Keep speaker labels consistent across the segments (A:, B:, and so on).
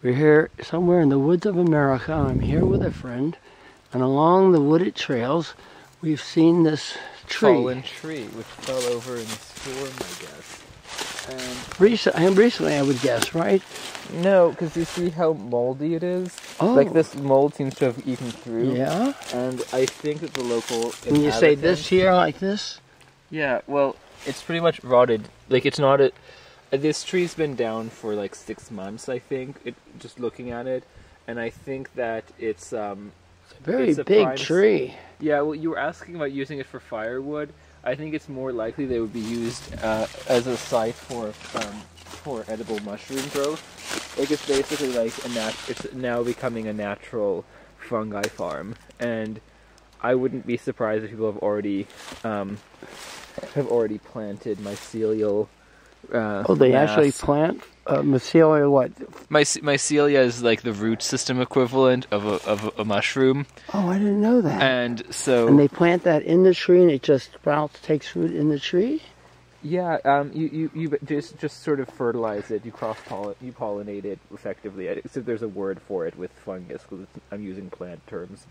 A: We're here somewhere in the woods of America. I'm here with a friend, and along the wooded trails, we've seen this tree.
B: Fallen tree, which fell over in a storm, I guess.
A: And recently, I would guess, right?
B: No, because you see how moldy it is?
A: Oh.
B: Like this mold seems to have eaten through.
A: Yeah?
B: And I think that the local
A: When you say this here, like this?
B: Yeah, well, it's pretty much rotted. Like, it's not a... This tree's been down for like 6 months, I think, just looking at it. And I think that it's a
A: Very big tree.
B: Yeah, well, you were asking about using it for firewood. I think it's more likely they would be used as a site for edible mushroom growth. Like, it's basically like it's now becoming a natural fungi farm, and I wouldn't be surprised if people have already planted mycelial.
A: They actually plant mycelia. What?
B: Mycelia is like the root system equivalent of a mushroom.
A: Oh, I didn't know that.
B: And
A: they plant that in the tree, and it just sprouts, takes root in the tree.
B: Yeah, you just sort of fertilize it. You pollinate it effectively. Except there's a word for it with fungus, because I'm using plant terms,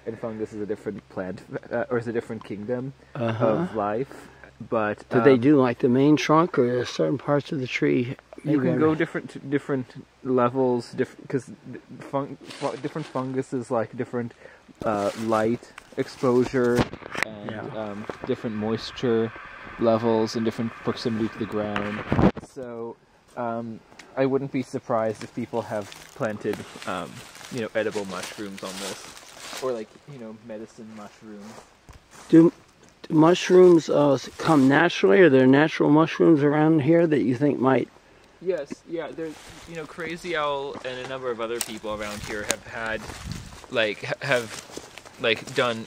B: and fungus is a different plant or is a different kingdom of life. But
A: do they do like the main trunk, or certain parts of the tree?
B: You can go different levels, because different funguses like different light exposure and different moisture levels and different proximity to the ground. So I wouldn't be surprised if people have planted edible mushrooms on this, or like medicine mushrooms.
A: Do mushrooms come naturally? Are there natural mushrooms around here that you think might?
B: Yes, yeah. There's Crazy Owl and a number of other people around here have done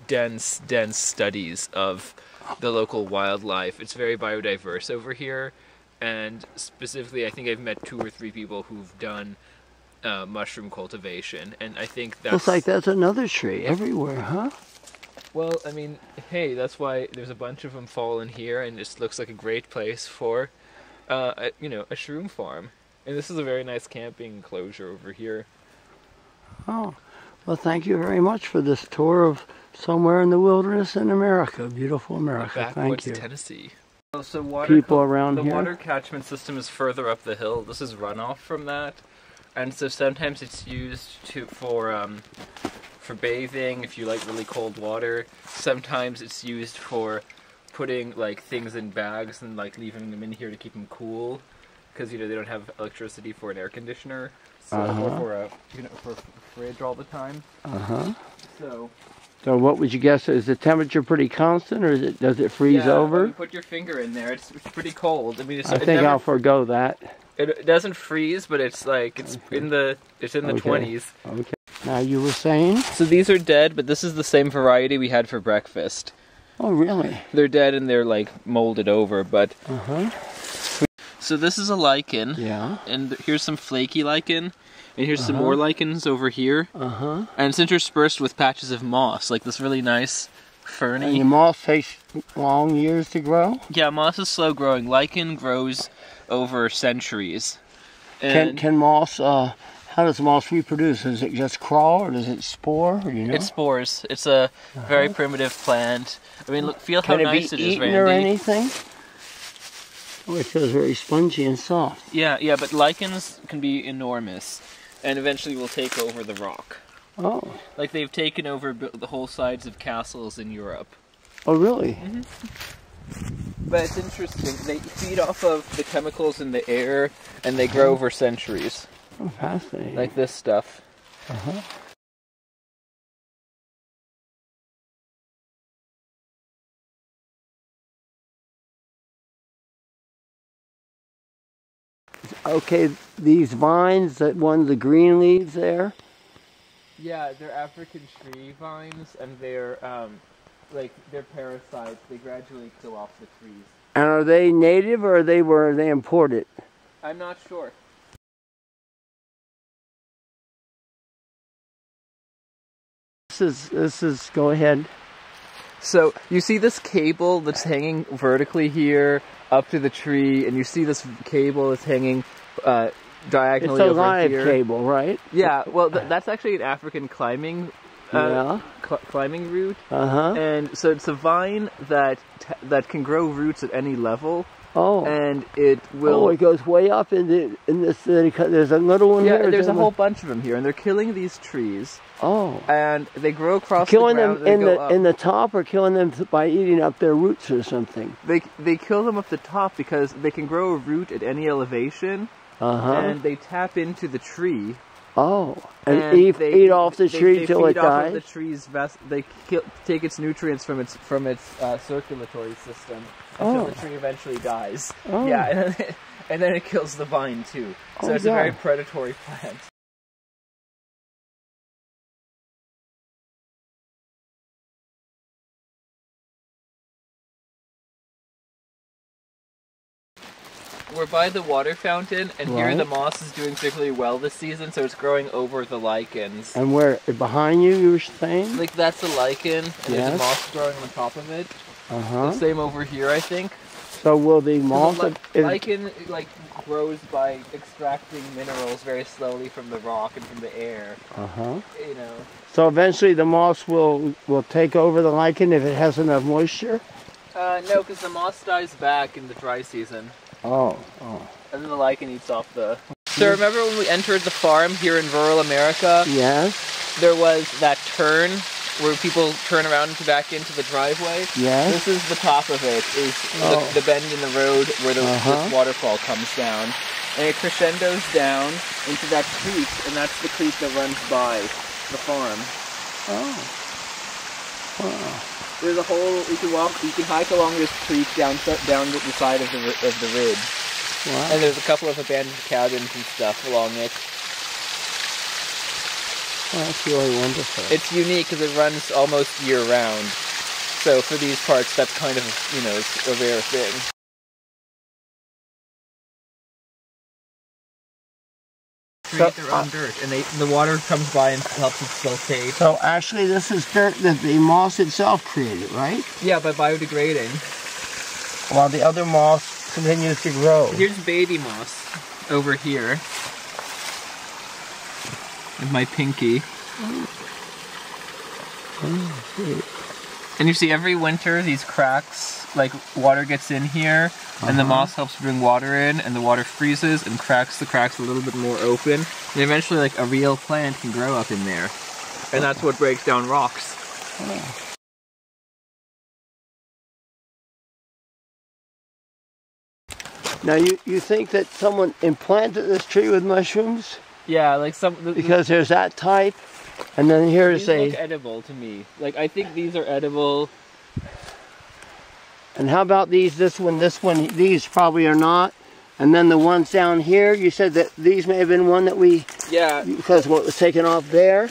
B: dense studies of the local wildlife. It's very biodiverse over here, and specifically, I think I've met 2 or 3 people who've done mushroom cultivation, and I think that's...
A: Looks like that's another tree everywhere, huh?
B: Well, I mean, hey, that's why there's a bunch of them fallen here, and it looks like a great place for, a shroom farm. And this is a very nice camping enclosure over here.
A: Oh, well, thank you very much for this tour of somewhere in the wilderness in America, beautiful America. Thank you.
B: Tennessee. So
A: people around here.
B: The water catchment system is further up the hill. This is runoff from that, and so sometimes it's used for bathing if you like really cold water. Sometimes it's used for putting like things in bags and like leaving them in here to keep them cool, because they don't have electricity for an air conditioner, so or for a fridge all the time.
A: So what would you guess? Is the temperature pretty constant, or does it freeze over?
B: You put your finger in there. It's pretty cold. I mean,
A: I think I'll forego that.
B: It doesn't freeze, but it's like it's in the 20s.
A: Okay. Now you were saying?
B: So these are dead, but this is the same variety we had for breakfast.
A: Oh, really?
B: They're dead and they're like molded over, but... So this is a lichen.
A: Yeah.
B: And here's some flaky lichen. And here's some more lichens over here. And it's interspersed with patches of moss, like this really nice ferny.
A: And the moss takes long years to grow?
B: Yeah, moss is slow growing. Lichen grows over centuries. And
A: can moss... how does moss reproduce? Does it just crawl, or does it spore? Or It
B: spores. It's a very primitive plant. I mean, look, feel how nice it is, Randy.
A: Can it be eaten or anything? Oh, it feels very spongy and soft.
B: Yeah, but lichens can be enormous, and eventually will take over the rock.
A: Oh.
B: Like they've taken over the whole sides of castles in Europe.
A: Oh, really?
B: But it's interesting. They feed off of the chemicals in the air, and they grow over centuries.
A: Oh, fascinating.
B: Like this stuff.
A: Okay, these vines, the green leaves there?
B: Yeah, they're African tree vines, and they're they're parasites. They gradually kill off the trees.
A: And are they native, or were they imported?
B: I'm not sure.
A: This is go ahead.
B: So you see this cable that's hanging vertically here up to the tree, and you see this cable that's hanging diagonally
A: It's a
B: over
A: live
B: here.
A: cable, right?
B: Yeah, well, that's actually an African climbing climbing route. And so it's a vine that can grow roots at any level.
A: Oh.
B: And it will...
A: Oh, it goes way up in this... There's a little one here.
B: Yeah, there's a whole bunch of them here, and they're killing these trees.
A: Oh.
B: And they grow across
A: killing
B: the ground.
A: them in the top, or killing them by eating up their roots or something?
B: They kill them up the top because they can grow a root at any elevation. And they tap into the tree.
A: Oh, and eat off the tree till it dies?
B: They feed off of the tree's they take its nutrients from its circulatory system until the tree eventually dies.
A: Oh.
B: Yeah, and then it kills the vine too. So it's a very predatory plant. We're by the water fountain, and here the moss is doing particularly well this season, so it's growing over the lichens.
A: And where, behind you were saying?
B: Like, that's a lichen, and there's a moss growing on top of it. The same over here, I think.
A: So will the moss...
B: Lichen, like, grows by extracting minerals very slowly from the rock and from the air. You know.
A: So eventually the moss will take over the lichen if it has enough moisture?
B: No, because the moss dies back in the dry season.
A: Oh.
B: And then the lichen eats off the... So remember when we entered the farm here in rural America?
A: Yes.
B: There was that turn where people turn around and back into the driveway?
A: Yes.
B: This is the top of it, is the bend in the road where this waterfall comes down. And it crescendos down into that creek, and that's the creek that runs by the farm.
A: Oh. Wow.
B: There's a whole, you can hike along this creek down the side of the ridge.
A: Wow.
B: And there's a couple of abandoned cabins and stuff along it.
A: Well, that's really wonderful.
B: It's unique because it runs almost year-round. So for these parts, that's kind of, it's a rare thing. Create their own dirt, and the water comes by and helps it siltate.
A: So actually this is dirt that the moss itself created, right?
B: Yeah, by biodegrading.
A: While the other moss continues to grow.
B: Here's baby moss over here. With my pinky. And you see every winter these cracks, like water gets in here, and the moss helps bring water in, and the water freezes and cracks the cracks a little bit more open. And eventually like a real plant can grow up in there. And that's what breaks down rocks.
A: Now you think that someone implanted this tree with mushrooms?
B: Yeah, like
A: because there's that type, and then here's
B: these look edible to me. Like, I think these are edible.
A: And how about these? This one, these probably are not. And then the ones down here, you said that these may have been one that we...
B: Yeah.
A: Because what was taken off there,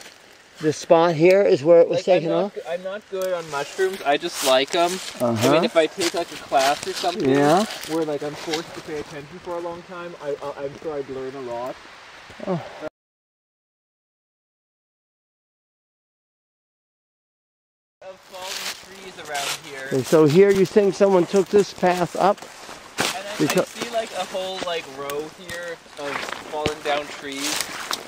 A: this spot here is where it was taken off.
B: I'm not good on mushrooms. I just like them. I mean, if I take like a class or something, where like I'm forced to pay attention for a long time, I'm sure I'd learn a lot.
A: Oh.
B: Of fallen trees around here.
A: And so here you think someone took this path up?
B: And I see like a whole like row here of fallen down trees.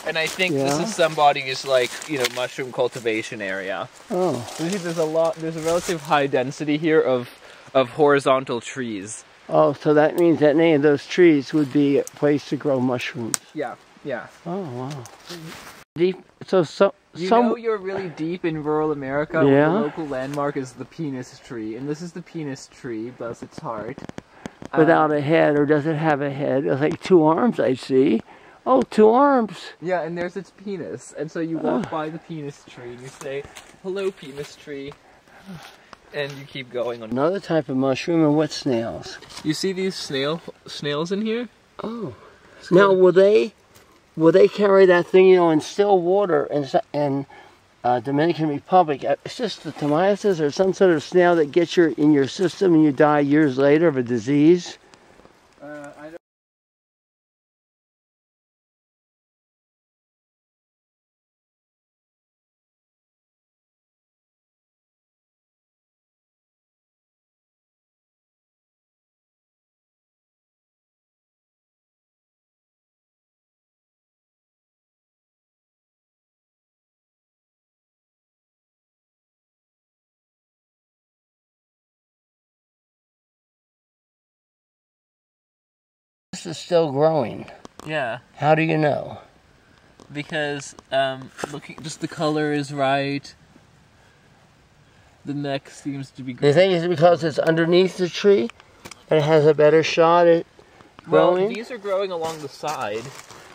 B: And I think this is somebody's like, mushroom cultivation area.
A: Oh.
B: There's a relative high density here of horizontal trees.
A: Oh, so that means that any of those trees would be a place to grow mushrooms.
B: Yeah, yeah.
A: Oh, wow. Deep,
B: you're really deep in rural America where the local landmark is the penis tree. And this is the penis tree, bless its heart.
A: Without a head, or does it have a head? It's like 2 arms, I see. Oh, 2 arms.
B: Yeah, and there's its penis. And so you walk by the penis tree and you say, hello, penis tree. And you keep going on.
A: Another type of mushroom, and what snails?
B: You see these snails in here?
A: Oh. Now, will they carry that thing, in still water in Dominican Republic? It's just the tomiasis or some sort of snail that gets in your system and you die years later of a disease? moss is still growing.
B: Yeah.
A: How do you know?
B: Because looking, just the color is right. The neck seems to be
A: Do you think it's because it's underneath the tree and it has a better shot at growing?
B: Well, these are growing along the side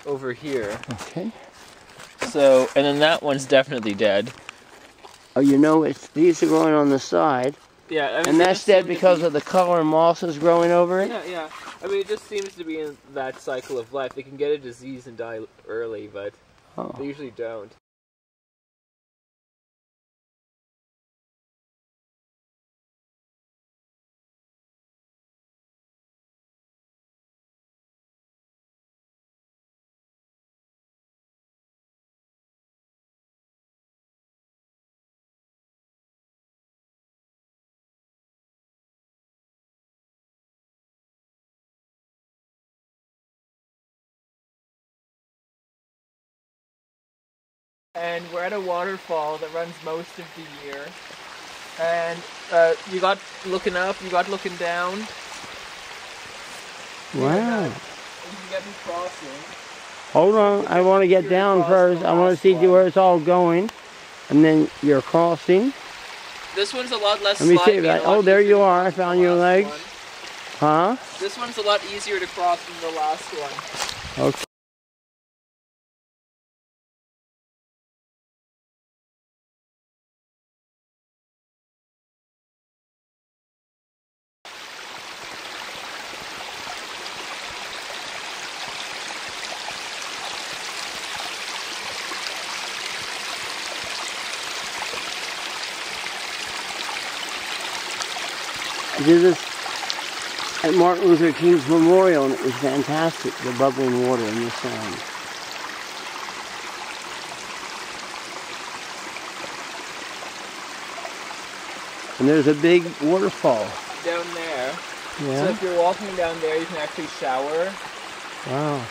B: over here.
A: Okay.
B: So, and then that one's definitely dead.
A: Oh, you know, these are growing on the side.
B: Yeah, I mean,
A: and that's dead because of the color and moss is growing over it?
B: Yeah, yeah. I mean, it just seems to be in that cycle of life. They can get a disease and die early, but they usually don't. And we're at a waterfall that runs most of the year. And you got looking up, you got looking down.
A: Wow.
B: You can get me crossing.
A: Hold on, I want to get down first. I want to see where it's all going. And then you're crossing.
B: This one's a lot less
A: Let me
B: slimy
A: see that.
B: and a lot
A: Oh, there
B: easier
A: you are. I
B: than
A: found
B: the
A: your
B: last
A: legs.
B: one.
A: Huh?
B: This one's a lot easier to cross than the last one.
A: Okay. I did this at Martin Luther King's memorial, and it was fantastic, the bubbling water and the sound. And there's a big waterfall.
B: Down there.
A: Yeah.
B: So if you're walking down there, you can actually shower.
A: Wow.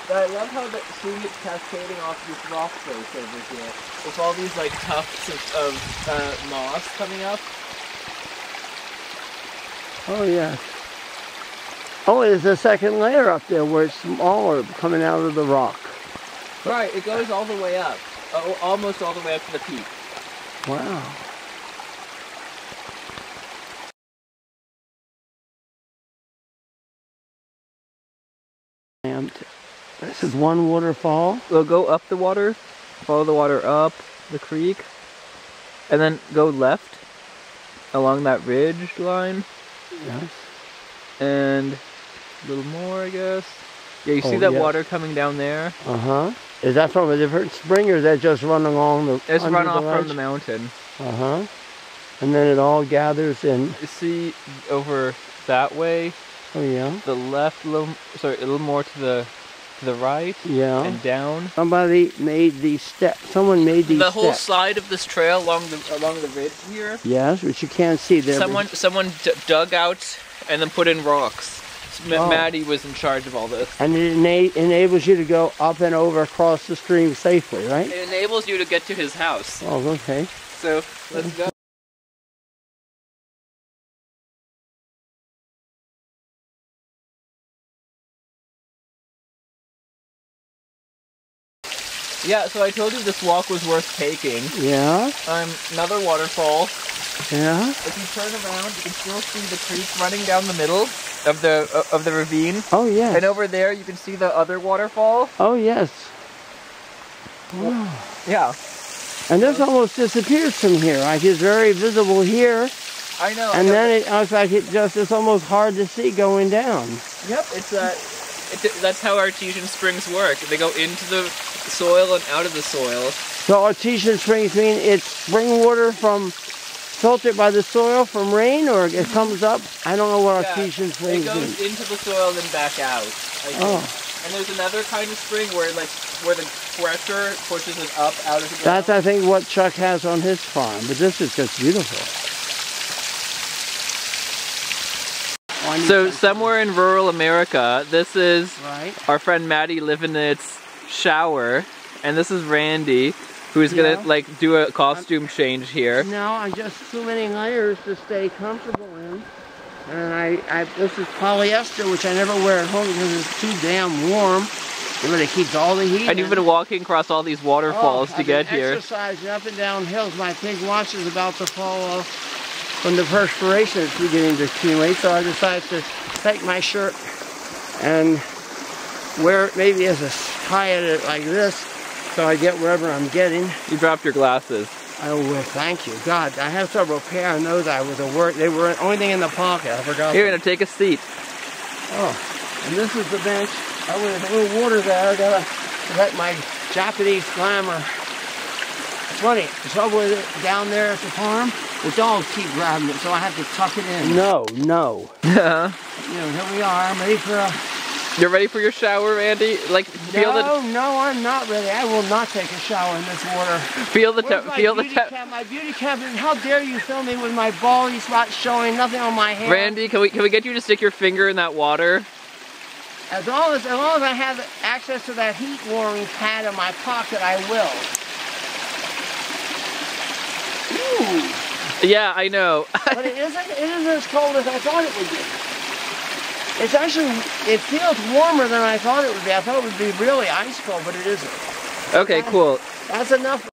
B: But I love how seeing it cascading off this rock face over here. With all these like tufts of moss coming up.
A: Oh, yeah. Oh, there's a second layer up there where it's smaller coming out of the rock.
B: Right, it goes all the way up. Almost all the way up to the peak.
A: Wow. This is one waterfall.
B: We'll go up the water, follow the water up the creek, and then go left along that ridge line.
A: Yes.
B: And a little more, I guess. Yeah, you see that water coming down there?
A: Uh-huh. Is that from a different spring, or is that just running along the
B: It's run off
A: ledge?
B: from the mountain.
A: Uh-huh. And then it all gathers in.
B: You see over that way?
A: Oh, yeah.
B: The left, a little more to the right.
A: Yeah.
B: And down.
A: Somebody made these steps. Someone made these steps.
B: The whole side of this trail along the ridge here.
A: Yes, which you can't see there.
B: Someone dug out and then put in rocks. Maddie was in charge of all this.
A: And it enables you to go up and over across the stream safely, right?
B: It enables you to get to his house.
A: Oh, okay.
B: So, let's go. Yeah, so I told you this walk was worth taking.
A: Yeah.
B: Another waterfall.
A: Yeah.
B: If you turn around, you can still see the creek running down the middle of the ravine.
A: Oh, yes.
B: And over there, you can see the other waterfall.
A: Oh, yes. Wow.
B: Yeah.
A: And this almost disappears from here. Like it's very visible here.
B: I know.
A: And then it looks like it's almost hard to see going down.
B: Yep. That's how artesian springs work. They go into the soil and out of the soil.
A: So artesian springs mean it's spring water filtered by the soil from rain, or it comes up? I don't know what artesian springs mean.
B: It goes into the soil and then back out. And there's another kind of spring where the pressure pushes it up out of the ground.
A: That's, I think, what Chuck has on his farm. But this is just beautiful.
B: So somewhere in rural America, this is
A: right.
B: Our friend Maddie living in its shower, and this is Randy, who's gonna do a costume change here.
A: No, I'm just too many layers to stay comfortable in. And this is polyester, which I never wear at home because it's too damn warm. But it keeps all the heat.
B: And you've been walking across all these waterfalls to get here.
A: Exercising up and down hills. My pig watch is about to fall off from the perspiration it's beginning to accumulate. So I decided to take my shirt and wear it maybe as a tie it like this, so I get wherever I'm getting.
B: You dropped your glasses.
A: Oh, well, thank you. God, I have several pair of those. They were the only thing in the pocket. I forgot.
B: Here, take a seat.
A: Oh, and this is the bench. I would have a little water there. I gotta protect my Japanese glamour. It's funny, the trouble with it down there at the farm, the dogs keep grabbing it, so I have to tuck it in. No.
B: Yeah.
A: You know, here we are. I'm ready for a...
B: You're ready for your shower, Andy? Like, feel
A: No, I'm not ready. I will not take a shower in this water.
B: Feel the
A: My beauty camp. How dare you film me with my baldy spot showing, nothing on my hair?
B: Randy, can we get you to stick your finger in that water?
A: As long as I have access to that heat warming pad in my pocket, I will. Ooh.
B: Yeah, I know.
A: But it isn't as cold as I thought it would be. It's actually, it feels warmer than I thought it would be. I thought it would be really ice cold, but it isn't.
B: Okay, cool.
A: That's enough.